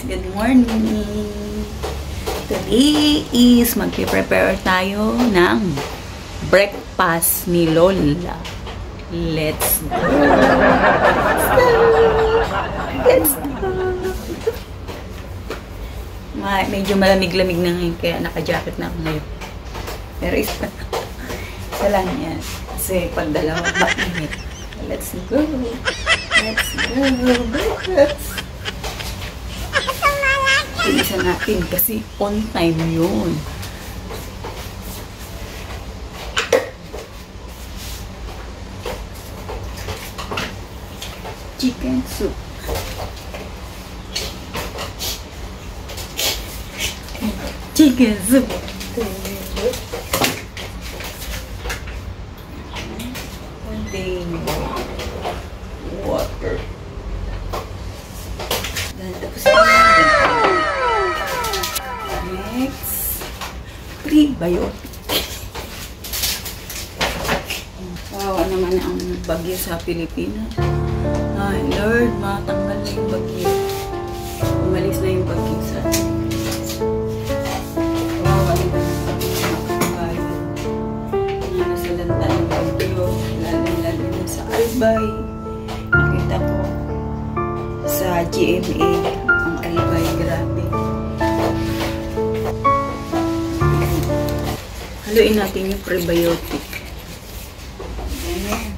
Good morning! Today is magpe-prepare tayo ng breakfast ni Lola. Let's go! Let's go! Medyo malamig-lamig na ngayon kaya naka-jacket na ako ngayon. Pero isa lang yan. Kasi pag dalawa mainit. Let's go! Let's go! Breakfast! Isa natin kasi on time yun. Chicken soup. Chicken soup. Contain water. Dan tapos next, prebiotic. Wow, naman ang bagyo sa Pilipinas. Ay, Lord, matanggal na yung bagyo. Umalis na yung bagyo sa atin. Wow, naman ang bagyo sa kabayan. Nasa lanta ng bagyo, lalo na sa Albay. Nakita ko sa GMA ang Albay, grabe. Haluin natin yung prebiotic. Ayan.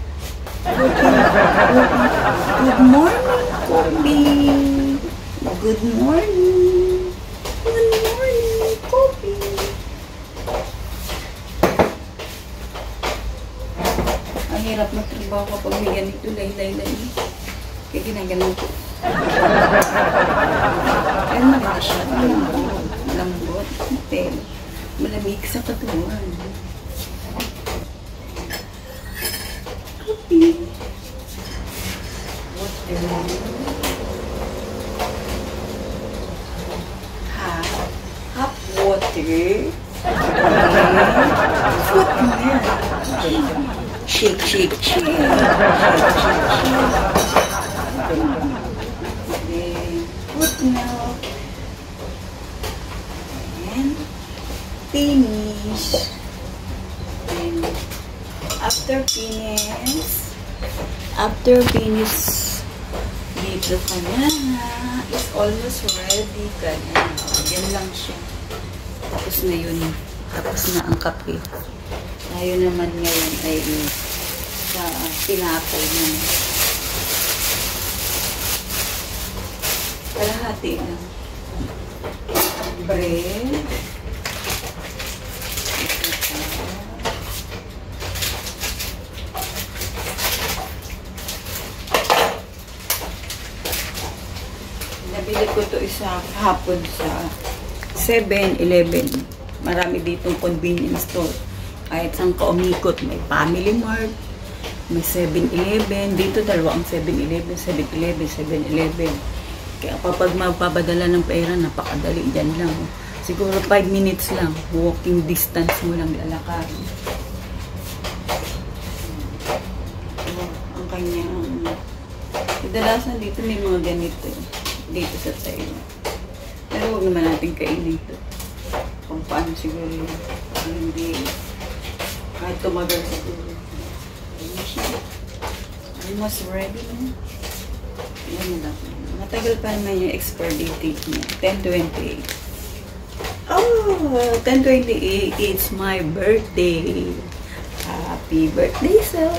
Good morning, Kobe. Good morning. Good morning, Kobe. Ang hirap magtrabaho kapag may ganito, lay-lay-lay. Kaya ginaganon ko. Pero maganda siya. Malambot. Pero malamig sa katawan. Coffee. Water. Hot water. Foot milk. Shake, shake, shake. Foot milk. And finish. And after finish, dito ka na. It's almost ready ka na. Yan lang siya. Tapos na yun. Tapos na ang kape. Tayo naman ngayon ay sa pinapay na. Kalahati lang. Bread. Nabili ko ito isa hapon sa 7-Eleven. Marami ditong convenience store. Kahit saan ka umikot, may Family Mart, may 7-Eleven. Dito dalawang 7-Eleven, 7-Eleven, 7-Eleven. Kaya kapag magpapadala ng pera, napakadali. Dyan lang. Siguro 5 minutes lang. Walking distance mo lang lalakad. Ang kanyang kadalasan dito may mga ganito. Dito sa Taiwan. Pero huwag naman natin kainin ito. Kung paano siguro yun. Hindi. Kahit tumagal siguro. Ayan siya. Almost ready na. Ayan na lang. Matagal pa naman yung expiry date niya. 10/28. Oh! 10/28. It's my birthday. Happy birthday, sir!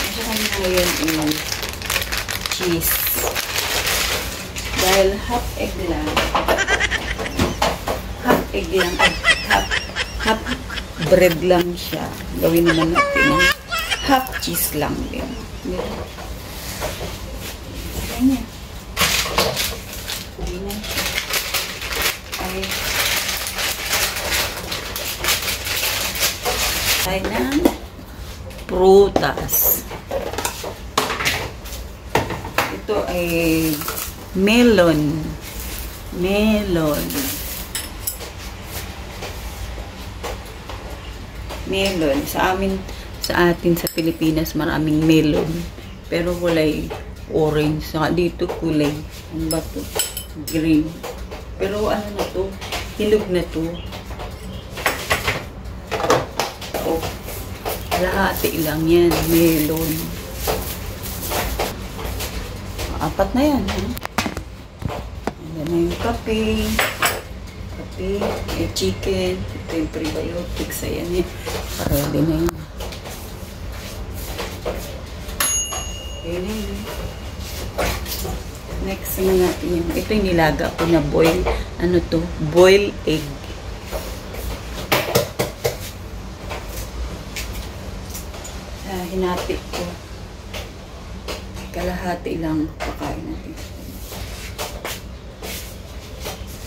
Ito kami ngayon is cheese. Dahil half egg lang. Half bread lang siya. Gawin naman natin ng half cheese lang din. Ganyan. Ganyan siya. Ay ng prutas. Ito ay melon. Melon. Sa atin sa Pilipinas maraming melon. Pero kulay orange. Saka dito kulay. Ano ba to? Green. Pero ano na to? Hinog na to. Oh. Kalahati lang yan. Melon. Apat na yan. Ayan na yung kape. Kape. Chicken. Ito yung prebiotics. Ayan yan. Ready na yun. Okay. Next naman natin yung, ito yung nilaga ko na boil, ano to, boil egg. Hinati ko. Kalahati lang pakain natin.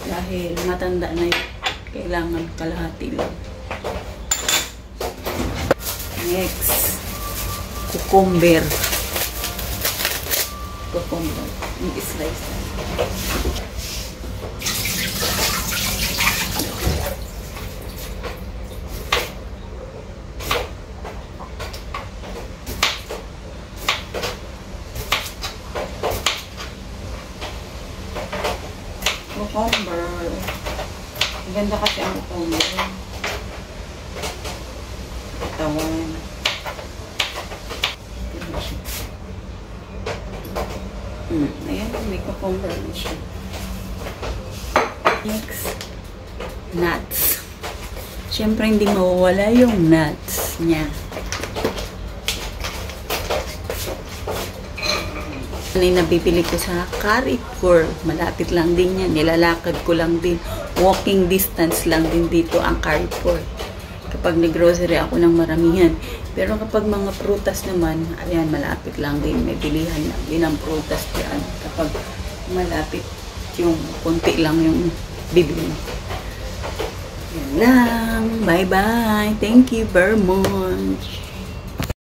Dahil matanda na yun, kailangan kalahati lang. Next, cucumber. Cucumber. Yung slice na. Cucumber. Ganda kasi ang cucumber. Tawan. Ayan, may cucumber na siya. Next, nuts. Siyempre, hindi mawawala yung nuts niya. Ano yung nabibili ko sa Carrefour. Malapit lang din yan. Nilalakad ko lang din. Walking distance lang din dito ang Carrefour. Kapag nag-grocery ako ng maramihan. Pero kapag mga prutas naman, ayan, malapit lang din. May bilihan lang din ang prutas diyan. Kapag malapit, yung konti lang yung bibili. Yan lang. Bye-bye. Thank you very much.